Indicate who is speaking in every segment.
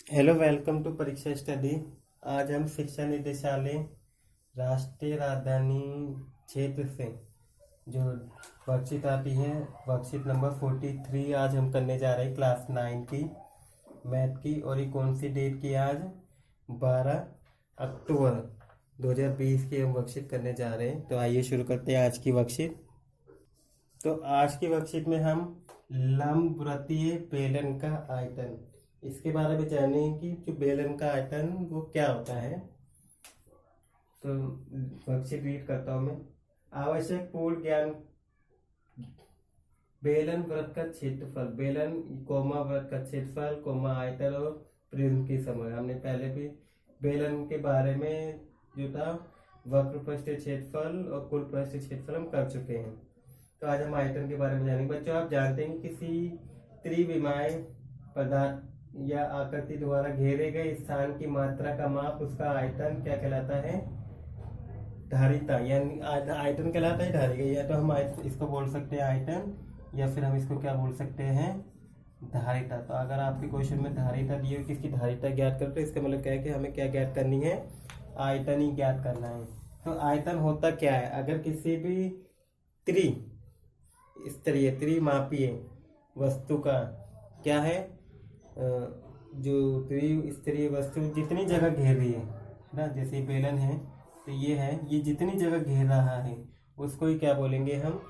Speaker 1: Hello, welcome to परीक्षा study. आज हम शिक्षा निदेशालय राष्ट्रीय राजधानी क्षेत्र से जो वर्कशीट आती है, वर्कशीट नंबर 43 आज हम करने जा रहे हैं क्लास 9 की मैथ की। और ये कौन सी डेट की? आज 12 अक्टूबर 2020 की हम वर्कशीट करने जा रहे हैं। तो आइए शुरू करते हैं आज की वर्कशीट। तो आज की वर्कशीट में हम लंबवृत्तीय बेलन का आयतन, इसके बारे में जानेंगे कि जो बेलन का आयतन वो क्या होता है। तो वर्कशीट रीड करता हूँ मैं। आवश्यक पूर्ण ज्ञान। बेलन वृत्त का क्षेत्रफल, बेलन कोमा वृत्त का क्षेत्रफल कोमा आयतन और प्रिज्म की समझ। हमने पहले भी बेलन के बारे में जो था वक्र पृष्ठीय क्षेत्रफल और कुल पृष्ठीय क्षेत्रफल हम कर चुके हैं। तो आज हम आयतन के बारे में जानेंगे। बच्चों, आप जानते हैं कि किसी त्रिविमीय पदार्थ या आकृति द्वारा घेरे गए स्थान की मात्रा का माप, उसका आयतन क्या कहलाता है? धारिता, यानी आयतन कहलाता है धारिता। या तो हम इसको बोल सकते हैं आयतन, या फिर हम इसको क्या बोल सकते हैं? धारिता। तो अगर आपके क्वेश्चन में धारिता दी हो, किसकी धारिता ज्ञात करते हैं, इसका मतलब क्या है कि हमें क्या ज्ञात करनी है? आयतन ही ज्ञात करना है। तो आयतन होता क्या है? अगर किसी भी त्रिस्तरीय त्रिमापीय वस्तु का क्या है, जो त्रिस्तरीय वस्तु जितनी जगह घेर रही है ना, जैसे बेलन है तो ये है, ये जितनी जगह घेर रहा है उसको ही क्या बोलेंगे हम?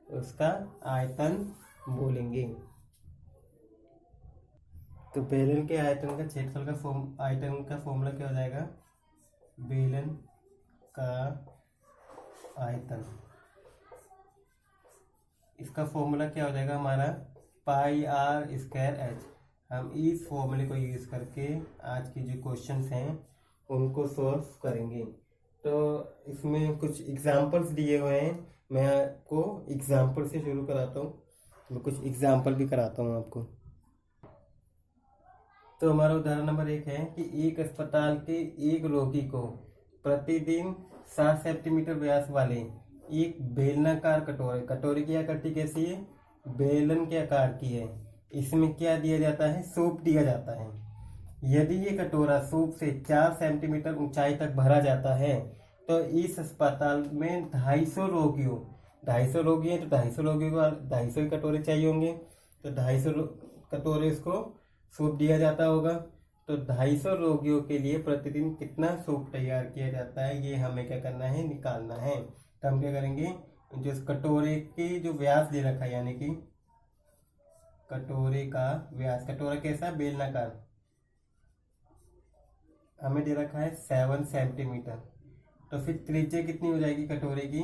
Speaker 1: उसका आयतन बोलेंगे। तो बेलन के आयतन का क्षेत्रफल का आयतन का फॉर्मूला क्या हो जाएगा? बेलन का आयतन, इसका फॉर्मूला क्या हो जाएगा हमारा? पाई आर स्क्वायर एच। हम इस फॉर्मूले को यूज करके आज की जो क्वेश्चंस हैं उनको सॉल्व करेंगे। तो इसमें कुछ एग्जांपल्स दिए हुए हैं, मैं आपको एग्जांपल से शुरू कराता हूँ। मैं कुछ एग्जांपल भी कराता हूँ आपको। तो हमारा उदाहरण नंबर 1 है कि एक अस्पताल के एक रोगी को प्रतिदिन 7 सेंटीमीटर व्यास वाले एक बेलनाकार कटोरे की आकृति कैसी है? बेलन के आकार की है। इसमें क्या दिया जाता है? सूप दिया जाता है। यदि ये कटोरा सूप से 4 सेंटीमीटर ऊंचाई तक भरा जाता है तो इस अस्पताल में 250 रोगियों, 250 रोगी हैं तो 250 रोगियों को 250 कटोरे चाहिए होंगे। तो 250 कटोरे इसको सूप दिया जाता होगा। तो 250 रोगियों के लिए प्रतिदिन कितना सूप तैयार किया जाता है, ये हमें क्या करना है? निकालना है। तो हम क्या करेंगे? जो इस कटोरे की जो व्यास दे रखा है, यानी कि कटोरे का व्यास, कटोरा कैसा? बेलनाकार, हमें दे रखा है 7 सेंटीमीटर। तो फिर त्रिज्या कितनी हो जाएगी कटोरे की?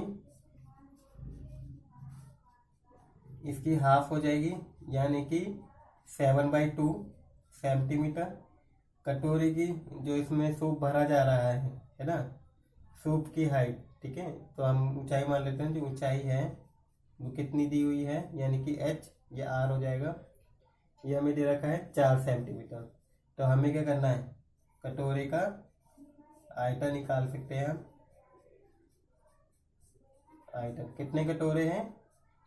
Speaker 1: इसकी हाफ हो जाएगी, यानी कि 7/2 सेंटीमीटर। कटोरे की जो इसमें सूप भरा जा रहा है ना, सूप की हाइट, ठीक है, तो हम ऊंचाई मान लेते हैं। जो ऊंचाई है वो कितनी दी हुई है, यानी कि h या r हो जाएगा। ये हमें दे रखा है 4 सेंटीमीटर। तो हमें क्या करना है? कटोरे का आयतन निकाल सकते हैं हम। आयतन कितने कटोरे हैं,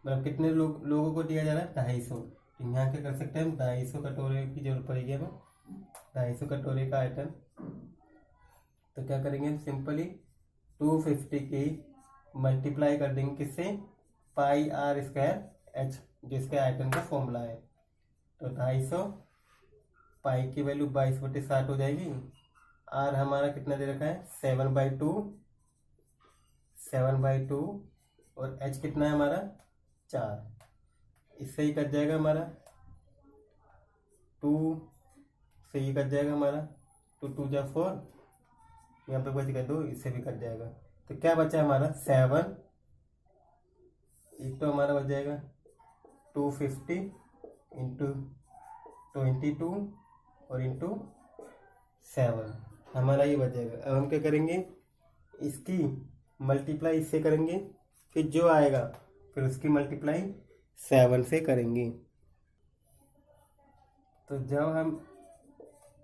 Speaker 1: मतलब कितने लोगों को दिया जा रहा है? 250। तो यहाँ क्या कर सकते हैं हम? 250 कटोरे की जरूरत पड़ेगी हमें, 250 कटोरे का आयतन। तो क्या करेंगे हम? सिंपली 250 की मल्टीप्लाई कर देंगे किससे? पाई आर स्क्वायर एच, जिसके आयतन का फॉर्मूला है। तो 250, पाई की वैल्यू 22/60 हो जाएगी। आर हमारा कितना दे रखा है? 7/2 और एच कितना है हमारा? 4। इससे ही कट जाएगा हमारा 2 से, ही कट जाएगा हमारा 2 2 जा 4, यहाँ पे बच गया 2, इससे भी कट जाएगा। तो क्या बचा हमारा? 7। एक तो हमारा बच जाएगा 250 इंटू 22 और इंटू 7, हमारा ये बच जाएगा। अब हम क्या करेंगे? इसकी मल्टीप्लाई इससे करेंगे, फिर जो आएगा फिर उसकी मल्टीप्लाई 7 से करेंगे। तो जब हम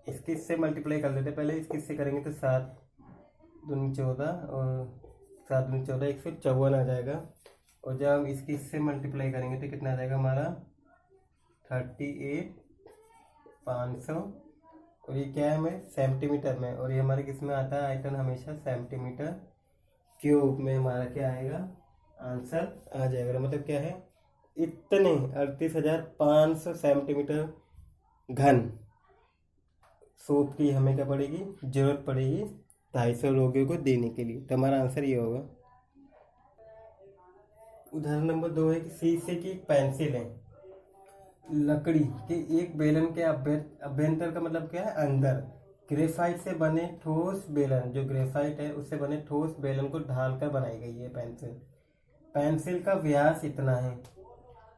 Speaker 1: इसकी इससे मल्टीप्लाई कर लेते, पहले इसकी इससे करेंगे तो 7 दूनी 14 और 7 दूनी 14, 154 आ जाएगा। और जब हम इसकी इससे मल्टीप्लाई करेंगे तो कितना आ जाएगा हमारा? 38,500 और ये क्या है हमें सेंटीमीटर में, और ये हमारे किस में आता है आयतन, हमेशा सेंटीमीटर क्यूब में हमारा क्या आएगा, आंसर आ जाएगा। मतलब क्या है, इतने 38,500 सेंटीमीटर घन सूप की हमें क्या पड़ेगी, जरूरत पड़ेगी 250 रोगियों को देने के लिए। तो हमारा आंसर ये होगा। उदाहरण नंबर 2 है कि शीशे की पेंसिल है, लकड़ी के एक बेलन के अभ्यंतर का मतलब क्या है, अंदर ग्रेफाइट से बने ठोस बेलन, जो ग्रेफाइट है उससे बने ठोस बेलन को ढालकर बनाई गई है पेंसिल। पेंसिल का व्यास इतना है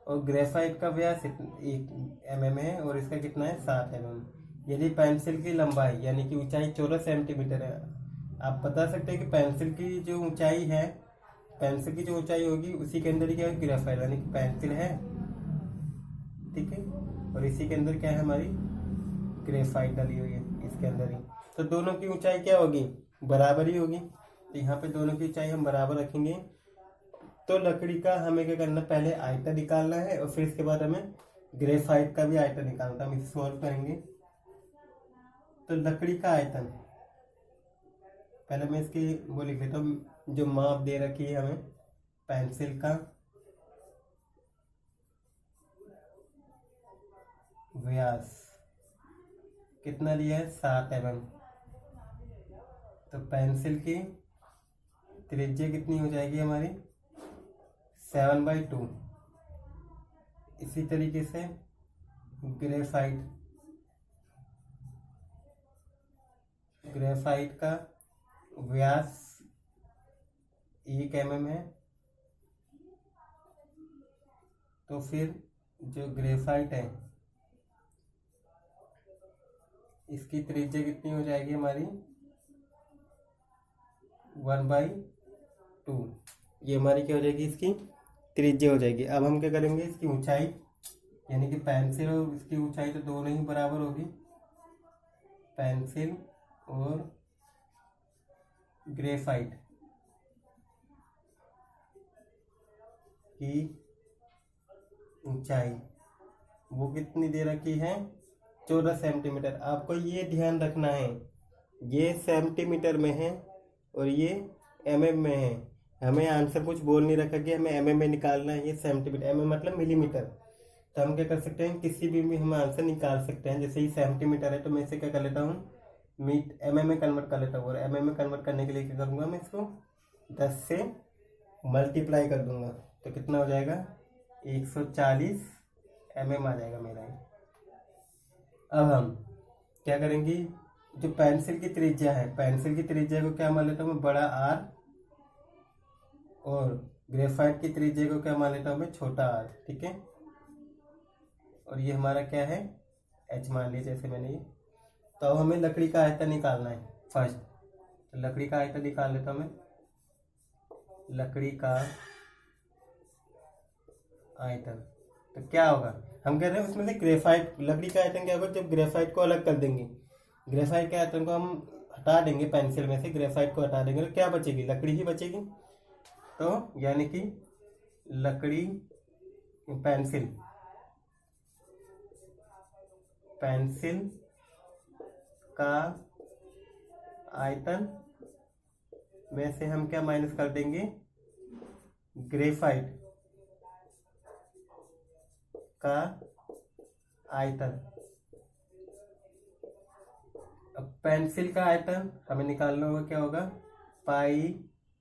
Speaker 1: और ग्रेफाइट का व्यास 1 mm है और इसका कितना है 7 mm। यदि पेंसिल की लंबाई यानी कि ऊंचाई 14 सेंटीमीटर है, आप बता सकते हैं कि पेंसिल की जो ऊंचाई है, पेंसिल की जो ऊंचाई होगी उसी के अंदर ही क्या है, ग्रेफाइट यानी कि पेंसिल है, ठीक है, और इसी के अंदर क्या है, हमारी ग्रेफाइट डाली हुई है इसके अंदर ही। तो दोनों की ऊंचाई क्या होगी, बराबर ही होगी। तो यहाँ पे दोनों की ऊंचाई हम बराबर रखेंगे। तो लकड़ी का हमें क्या करना, पहले आयतन निकालना है और फिर इसके बाद हमें ग्रेफाइट का भी आयतन निकालना है। हम इसे सॉल्व करेंगे। तो लकड़ी का आयतन, पहले मैं इसकी वो लिख लेता हूँ, जो माप दे रखी है हमें पेंसिल का व्यास कितना दिया है, 7 mm। तो पेंसिल की त्रिज्या कितनी हो जाएगी हमारी, 7/2। इसी तरीके से ग्रेफाइट का व्यास 1 mm है। तो फिर जो ग्रेफाइट है इसकी त्रिज्या कितनी हो जाएगी हमारी, 1/2। ये हमारी क्या हो जाएगी, इसकी त्रिज्या हो जाएगी। अब हम क्या करेंगे, इसकी ऊंचाई यानी कि पेंसिल और इसकी ऊंचाई तो दोनों ही बराबर होगी। पेंसिल और ग्रेफाइट की ऊंचाई वो कितनी दे रखी है, 14 सेंटीमीटर। आपको ये ध्यान रखना है, ये सेंटीमीटर में है और ये mm में है। हमें आंसर कुछ बोल नहीं रखा कि हमें mm में निकालना है, ये सेंटीमीटर, mm मतलब मिलीमीटर। तो हम क्या कर सकते हैं, किसी भी हम आंसर निकाल सकते हैं। जैसे ये सेंटीमीटर है तो मैं इसे क्या कर लेता हूँ, mm में कन्वर्ट कर लेता हूँ। और mm में कन्वर्ट करने के लिए क्या करूँगा, मैं इसको 10 से मल्टीप्लाई कर दूंगा। तो कितना हो जाएगा, 140 mm आ जाएगा मेरा। अब हम क्या करेंगे, जो पेंसिल की त्रिज्या है, पेंसिल की त्रिज्या को क्या मान लेता हूँ मैं, बड़ा R, और ग्रेफाइट की त्रिज्या को क्या मान लेता हूँ मैं, छोटा r, ठीक है। और ये हमारा क्या है, h मान लिया जैसे मैंने ये। तो अब हमें लकड़ी का आयतन निकालना है फर्स्ट। तो लकड़ी का आयतन निकाल लेता हूँ मैं। लकड़ी का आयतन तो क्या होगा, हम कह रहे हैं उसमें से ग्रेफाइट, लकड़ी का आयतन क्या होगा, जब ग्रेफाइट को अलग कर देंगे, ग्रेफाइट के आयतन को हम हटा देंगे पेंसिल में से, ग्रेफाइट को हटा देंगे तो क्या बचेगी, लकड़ी ही बचेगी। तो यानी कि लकड़ी पेंसिल का आयतन में से हम क्या माइनस कर देंगे, ग्रेफाइट का आयतन। अब पेंसिल का आयतन हमें निकालना होगा, क्या होगा, पाई,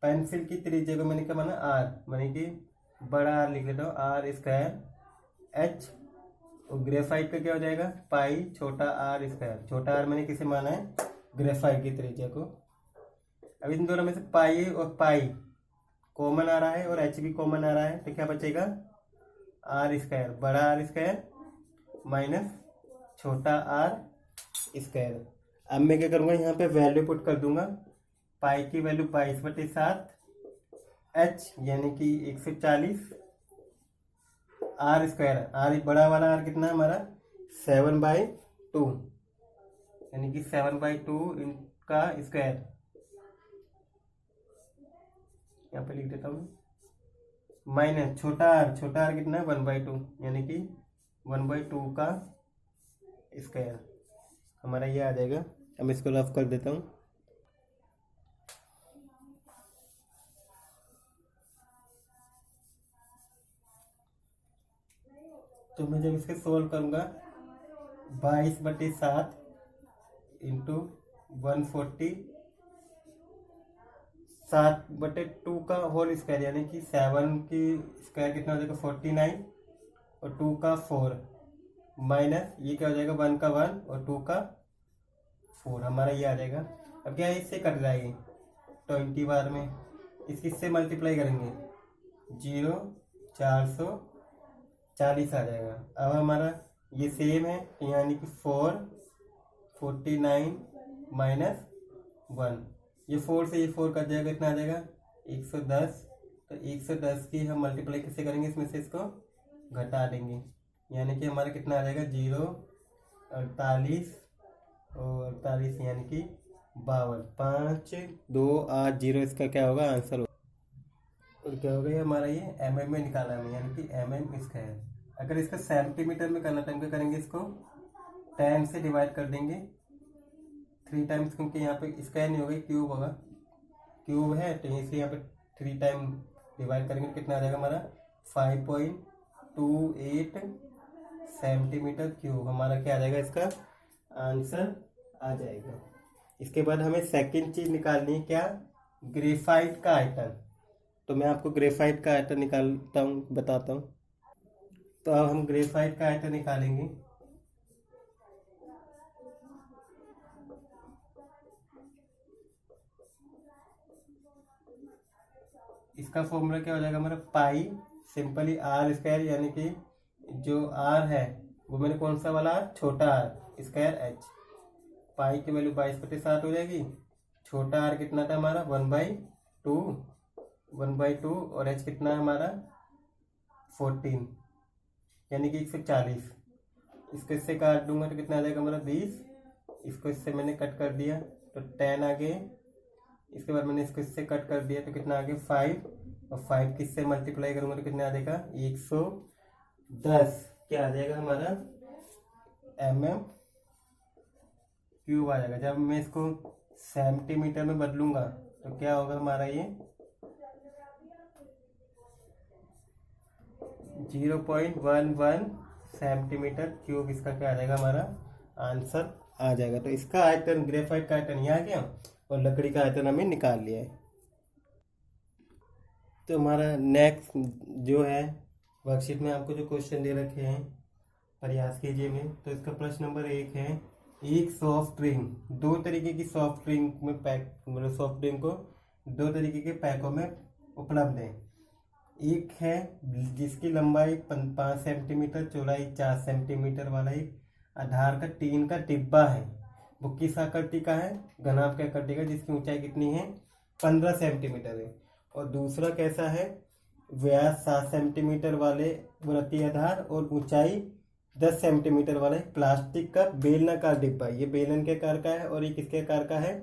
Speaker 1: पेंसिल की त्रिज्या को मैंने क्या माना, r, माने कि बड़ा R लिख लेता हूँ, r² h, और ग्रेफाइट का क्या हो जाएगा, पाई छोटा r²। छोटा r मैंने किसे माना है, ग्रेफाइट की त्रिज्या को। अब इन दोनों में से पाई और पाई कॉमन आ रहा है और h भी कॉमन आ रहा है, तो क्या बचेगा, r², बड़ा R² माइनस छोटा r²। अब मैं क्या करूँगा, यहाँ पे वैल्यू पुट कर दूंगा। पाई की वैल्यू 22/7, h यानी कि 140, r², r बड़ा वाला r कितना है हमारा, 7/2, यानी कि 7/2 इनका स्क्वायर। यहाँ पे लिख देता हूँ, माइनस छोटा r कितना है, 1/2, यानी कि 1/2 का स्क्वायर। हमारा ये आ जाएगा। अब मैं इसको रफ कर देता हूँ। तो मैं जब इसके सोल्व करूँगा 22/7 इंटू 140 7/2 का होल स्क्वायर, यानी कि 7 की स्क्वायर कितना हो जाएगा 49 और 2 का 4 माइनस ये क्या हो जाएगा 1 का 1 और 2 का 4, हमारा ये आ जाएगा। अब क्या है, इससे कट जाएगी 20 बार में, इससे मल्टीप्लाई करेंगे 0 440 आ जाएगा। अब हमारा ये सेम है, यानी कि 49 माइनस 1, ये 4 से ये 4 कट जाएगा, इतना आ जाएगा 110। तो 110 की हम मल्टीप्लाई किससे करेंगे, इसमें से इसको घटा देंगे, यानी कि हमारा कितना आ जाएगा 0 48 और 48 यानी कि 52 5 2 8 0, इसका क्या होगा आंसर होगा। और क्या होगा ये हमारा, ये mm में निकाला है, यानी कि mm स्क्वायर। अगर इसका सेंटीमीटर में करना तो हम क्या करेंगे, इसको 10 से डिवाइड कर देंगे 3 टाइम्स, क्योंकि यहाँ पे स्क्वायर नहीं होगा क्यूब होगा, क्यूब है तो इसलिए यहाँ पे 3 टाइम डिवाइड करेंगे, कितना आ जाएगा हमारा 5.28 सेंटीमीटर क्यूब, हमारा क्या आ जाएगा, इसका आंसर आ जाएगा। इसके बाद हमें सेकंड चीज निकालनी है, क्या, ग्रेफाइट का आयतन। तो मैं आपको ग्रेफाइट का आयतन निकालता हूँ, बताता हूँ। तो अब हम ग्रेफाइट का आयतन निकालेंगे। इसका फॉर्मूला क्या हो जाएगा हमारा, पाई सिंपली आर स्क्वायर, यानी कि जो आर है वो मैंने कौन सा वाला, छोटा आर स्क्वायर एच। पाई की वैल्यू 22/7 हो जाएगी। छोटा आर कितना था हमारा 1/2 और एच कितना है हमारा 14, यानी कि 140। इसको इससे काट दूंगा तो कितना आ जाएगा हमारा 20, इसको इससे मैंने कट कर दिया तो 10 आ गए। इसके बाद मैंने इसको इससे कट कर दिया तो कितना आ गया 5, और 5 किससे मल्टीप्लाई करूंगा तो कितना आ जाएगा 110, क्या आ जाएगा हमारा mm क्यूब आ जाएगा। जब मैं इसको सेंटीमीटर में बदलूंगा तो क्या होगा हमारा, ये 0.11 सेंटीमीटर क्यूब, इसका क्या आ जाएगा हमारा आंसर आ जाएगा। तो इसका आयतन, ग्रेफाइट का आयतन ये आ गया और लकड़ी का आयतन हमें निकाल लिया है। तो हमारा नेक्स्ट जो है वर्कशीट में आपको जो क्वेश्चन दे रखे हैं प्रयास कीजिए में। तो इसका प्रश्न नंबर 1 है, एक सॉफ्ट ड्रिंक, 2 तरीके की सॉफ्ट ड्रिंक में पैक, मतलब सॉफ्ट ड्रिंक को 2 तरीके के पैकों में उपलब्ध है। एक है जिसकी लंबाई 5 सेंटीमीटर, चौड़ाई 4 सेंटीमीटर वाला एक आधार का टीन का डिब्बा है। वो किस आकृति का है, घनाभ की आकृति का, जिसकी ऊंचाई कितनी है 15 सेंटीमीटर है। और दूसरा कैसा है, व्यास 7 सेंटीमीटर वाले वृत्तीय आधार और ऊंचाई 10 सेंटीमीटर वाला प्लास्टिक का बेलनाकार डिब्बा। ये बेलन के आकार का है और ये किसके आकार का है,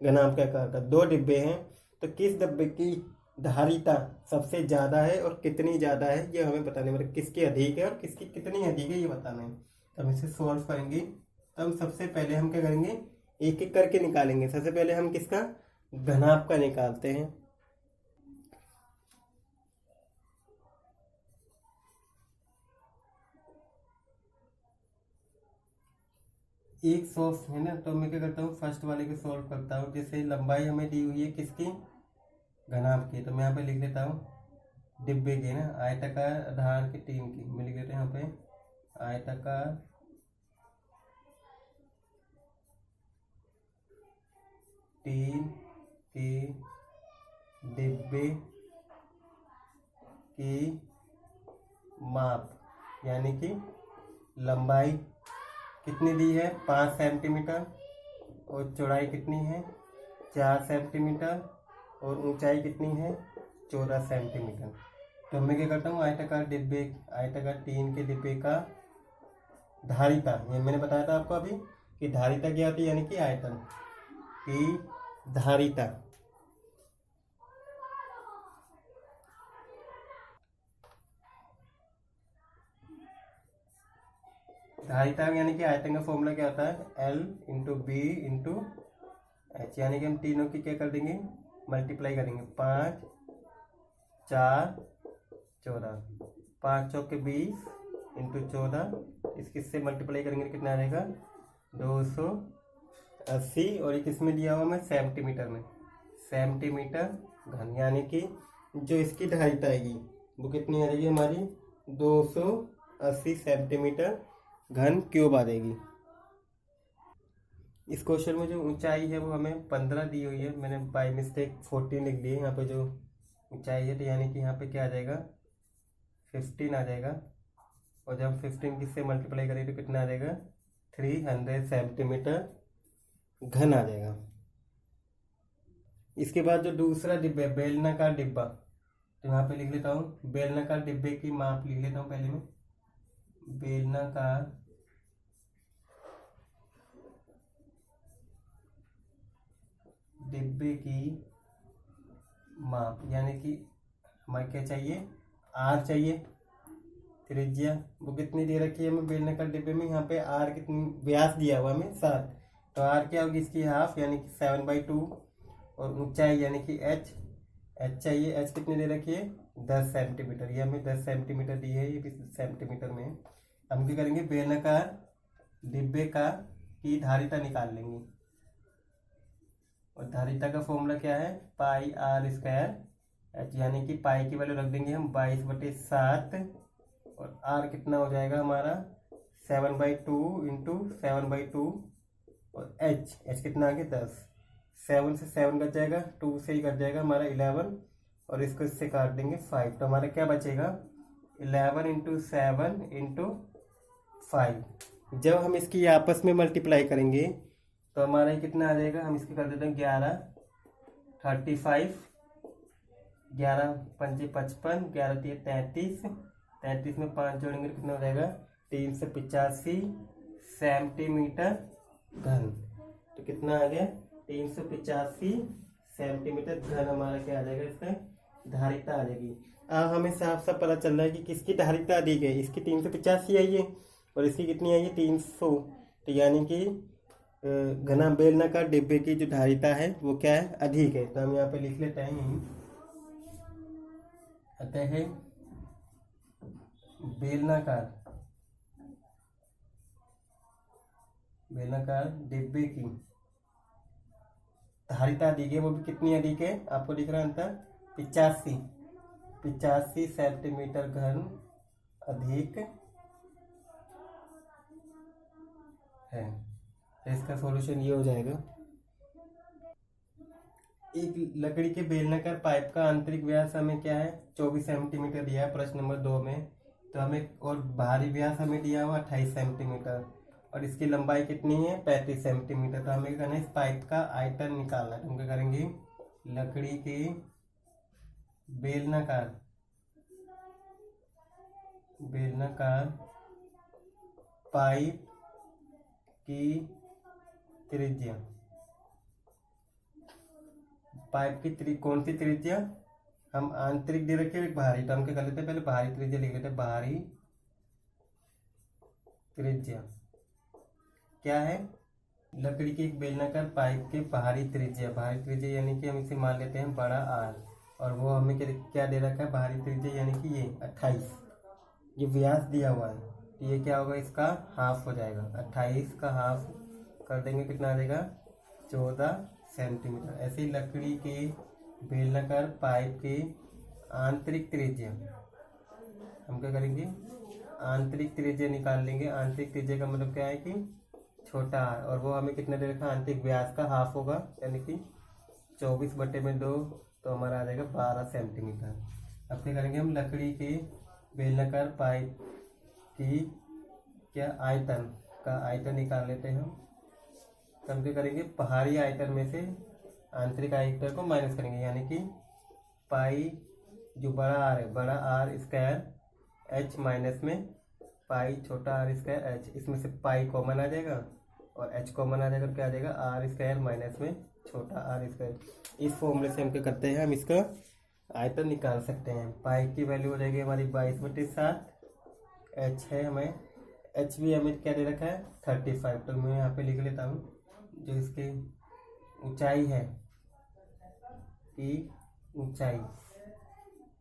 Speaker 1: घनाभ के आकार का। 2 डिब्बे हैं, तो किस डिब्बे की धारिता सबसे ज्यादा है और कितनी ज्यादा है ये हमें बताने, मतलब किसकी अधिक है और किसकी कितनी अधिक है ये बताना है। तो हम इसे सॉल्व करेंगे। तो हम सबसे पहले हम क्या करेंगे, एक एक करके निकालेंगे। सबसे पहले हम किसका, घनाभ का निकालते हैं। एक सॉफ्ट है ना, तो मैं क्या करता हूँ फर्स्ट वाले को सॉल्व करता हूँ। जैसे लंबाई हमें दी हुई है किसकी, घनाभ की, तो मैं यहाँ पे लिख देता हूँ डिब्बे की ना, आयताकार आधार की टीन की, मैं लिख देता हूँ यहाँ पे आयताकार टीन के डिब्बे की माप, यानी कि लंबाई कितनी दी है 5 सेंटीमीटर और चौड़ाई कितनी है 4 सेंटीमीटर और ऊंचाई कितनी है 14 सेंटीमीटर। तो मैं क्या करता हूँ, आयताकार टीन के डिब्बे का धारिता, ये मैंने बताया था आपको अभी कि धारिता क्या होती है, यानी कि आयतन की धारिता। धारिता यानी कि आयतन का फॉर्मूला क्या होता है, L into B into H, यानी कि हम तीनों की क्या कर देंगे, मल्टीप्लाई करेंगे। 5 4 14, 5 चौके 20 इंटू 14, इससे मल्टीप्लाई करेंगे कितना आ जाएगा, 280। और ये किस में दिया हुआ हमें, सेंटीमीटर में, सेंटीमीटर घन। यानी कि जो इसकी धारिता आएगी वो कितनी आ जाएगी हमारी, 280 सेंटीमीटर घन क्यूब आ जाएगी। इस क्वेश्चन में जो ऊंचाई है वो हमें 15 दी हुई है, मैंने बाय मिस्टेक 14 लिख दी है यहाँ पे जो ऊंचाई है, तो यानी कि यहाँ पे क्या आ जाएगा, 15 आ जाएगा। और जब 15 किससे मल्टीप्लाई करेंगे तो कितना आ जाएगा, 300 सेंटीमीटर घन आ जाएगा। इसके बाद जो दूसरा डिब्बा है, बेलनाकार डिब्बा, तो यहाँ पे लिख लेता हूँ बेलनाकार डिब्बे की माप लिख लेता हूँ पहले में। बेलनाकार डिब्बे की माप, यानी कि हमें क्या चाहिए, आर चाहिए, त्रिज्या वो कितनी दे रखी है हमें बेलनाकार डिब्बे में, यहाँ पे आर कितनी, व्यास दिया हुआ हमें 7, तो आर क्या होगी इसकी हाफ, यानी कि 7/2। और ऊंचाई यानी कि एच चाहिए, एच कितनी दे रखी है, 10 सेंटीमीटर, ये हमें 10 सेंटीमीटर दी है, ये भी सेंटीमीटर में है। हम क्या करेंगे, बेलनाकार डिब्बे का की धारिता निकाल लेंगे। और धारिता का फॉर्मूला क्या है, पाई आर स्क्वायर एच, यानी कि पाई की वैल्यू रख देंगे हम 22/7, और आर कितना हो जाएगा हमारा 7/2 इंटू 7/2, और एच कितना आ गया 10, 7 से 7 कट जाएगा, 2 से ही कट जाएगा हमारा 11, और इसको इससे काट देंगे 5, तो हमारा क्या बचेगा 11 इंटू 7 इंटू 5। जब हम इसकी आपस में मल्टीप्लाई करेंगे तो हमारा कितना आ जाएगा, हम इसके कर देते हैं 11 35, 11 पंजे 55, 11 3 33, 33 में 5 जोड़ेंगे कितना हो जाएगा 385 सेंटीमीटर घन। तो कितना आ गया 385 सेंटीमीटर घन हमारा क्या आ जाएगा, इसमें धारिता आ जाएगी। अब हमें साफ साफ पता चल रहा है कि किसकी धारिता दी गई, इसकी 385 आई है और इसकी कितनी आई है 300, तो यानी कि घना बेलनाकार डिब्बे की जो धारिता है वो क्या है, अधिक है। तो हम यहाँ पे लिख लेते हैं, अतः है बेलनाकार डिब्बे की धारिता दी गई, वो भी कितनी अधिक है, आपको दिख रहा है अंतर, 85 सेंटीमीटर घन अधिक है। तो इसका सॉल्यूशन ये हो जाएगा। एक लकड़ी के बेलनाकार पाइप का आंतरिक व्यास हमें क्या है 24 सेंटीमीटर दिया है प्रश्न नंबर 2 में, तो हमें, और बाहरी व्यास हमें दिया हुआ 28 सेंटीमीटर, और इसकी लंबाई कितनी है 35 सेंटीमीटर। तो हमें करना है इस पाइप का आयतन निकालना है, तो हम क्या करेंगे, लकड़ी के बेलनाकार पाइप की त्रिज्या, पाइप की कौन सी त्रिज्या, हम आंतरिक दे रखे हैं बाहरी, तो हम क्या कर लेते हैं पहले बाहरी त्रिज्या लिख लेते हैं। बाहरी त्रिज्या क्या है, लकड़ी की एक बेलनाकार पाइप के बाहरी त्रिज्या यानी कि हम इसे मान लेते हैं बड़ा आर, और वो हमें क्या दे रखा है बाहरी त्रिज्या, यानी कि ये 28, ये व्यास दिया हुआ है, तो ये क्या होगा इसका हाफ हो जाएगा, 28 का हाफ कर देंगे कितना आ जाएगा 14 सेंटीमीटर। ऐसे ही लकड़ी के बेलनाकार पाइप की आंतरिक त्रिज्या, हम क्या करेंगे आंतरिक त्रिज्या निकाल लेंगे। आंतरिक त्रिज्या का मतलब क्या है कि छोटा आर, और वो हमें कितना दे रखा, आंतरिक व्यास का हाफ होगा, यानी कि 24/2, तो हमारा आ जाएगा 12 सेंटीमीटर। अब क्या करेंगे हम लकड़ी के बेलनाकार पाइप की क्या आयतन निकाल लेते हैं हम। तो हम क्या करेंगे बाहरी आयतन में से आंतरिक आयतन को माइनस करेंगे, यानी कि पाई जो बड़ा आर है, बड़ा आर स्क्वायर एच माइनस में पाई छोटा आर स्क्वायर एच, इसमें से पाई कॉमन आ जाएगा और एच कॉमन आ जाएगा, क्या आ जाएगा आर स्क्वायर माइनस में छोटा आर स्क्वायर। इस फॉर्मूले से हम क्या करते हैं, हम इसका आयतन निकाल सकते हैं। पाई की वैल्यू हो जाएगी हमारी 22/7, एच है हमें एच बी हमें क्या दे रखा है 35। तो मैं यहाँ पे लिख लेता हूँ जो इसकी ऊंचाई है की ऊंचाई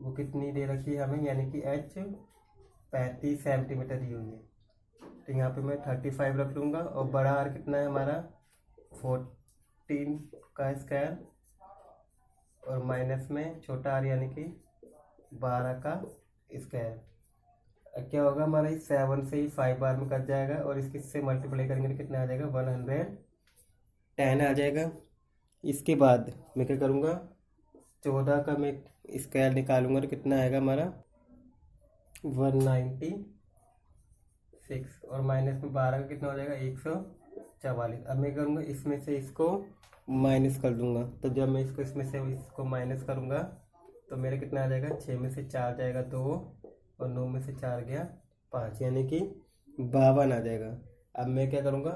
Speaker 1: वो कितनी दे रखी है हमें, यानी कि एच 35 सेंटीमीटर दी हुई है। तो यहाँ पे मैं 35 रख लूँगा और बड़ा आर कितना है हमारा 14 का स्क्वायर और माइनस में छोटा आर यानी कि 12 का स्क्वायर। क्या होगा हमारा इस 7 से ही 5 बार में कट जाएगा और इसके से मल्टीप्लाई करेंगे तो कितना आ जाएगा 110 आ जाएगा। इसके बाद मैं क्या करूँगा 14 का मैं स्क्वायर निकालूंगा तो कितना आएगा हमारा 196 और माइनस में 12 का कितना हो जाएगा 144। अब मैं करूँगा इसमें से इसको माइनस कर दूंगा। तो जब मैं इसमें से इसको माइनस करूँगा तो मेरा कितना आ जाएगा 6 में से 4 जाएगा 2 और 9 में से 4 गया 5 यानी कि 52 आ जाएगा। अब मैं क्या करूँगा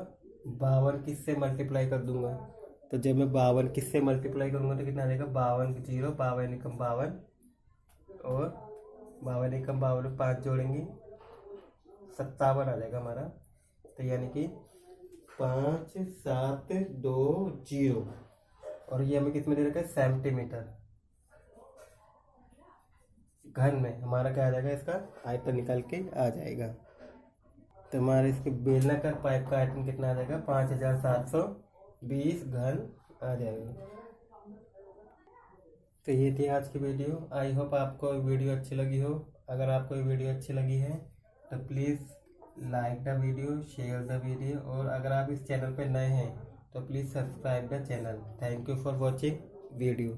Speaker 1: 52 किससे मल्टीप्लाई कर दूंगा। तो जब मैं 52 किससे मल्टीप्लाई करूँगा तो कितना आ जाएगा 52 0 52 एकम 52 और 52 एकम 52 5 जोड़ेंगे 57 आ जाएगा हमारा। तो यानी कि 5720 और ये हमें किसमें दे रखा है सेंटीमीटर घन में। हमारा क्या आ जाएगा इसका आयतन निकल के आ जाएगा। तो हमारे इसके बेलनाकार पाइप का आयतन कितना आ जाएगा 5720 घन आ जाएगा। तो ये थी आज की वीडियो। आई होप आपको वीडियो अच्छी लगी हो। अगर आपको ये वीडियो अच्छी लगी है तो please like the video, share the video और अगर आप इस चैनल पे नए हैं तो please subscribe the channel. Thank you for watching video.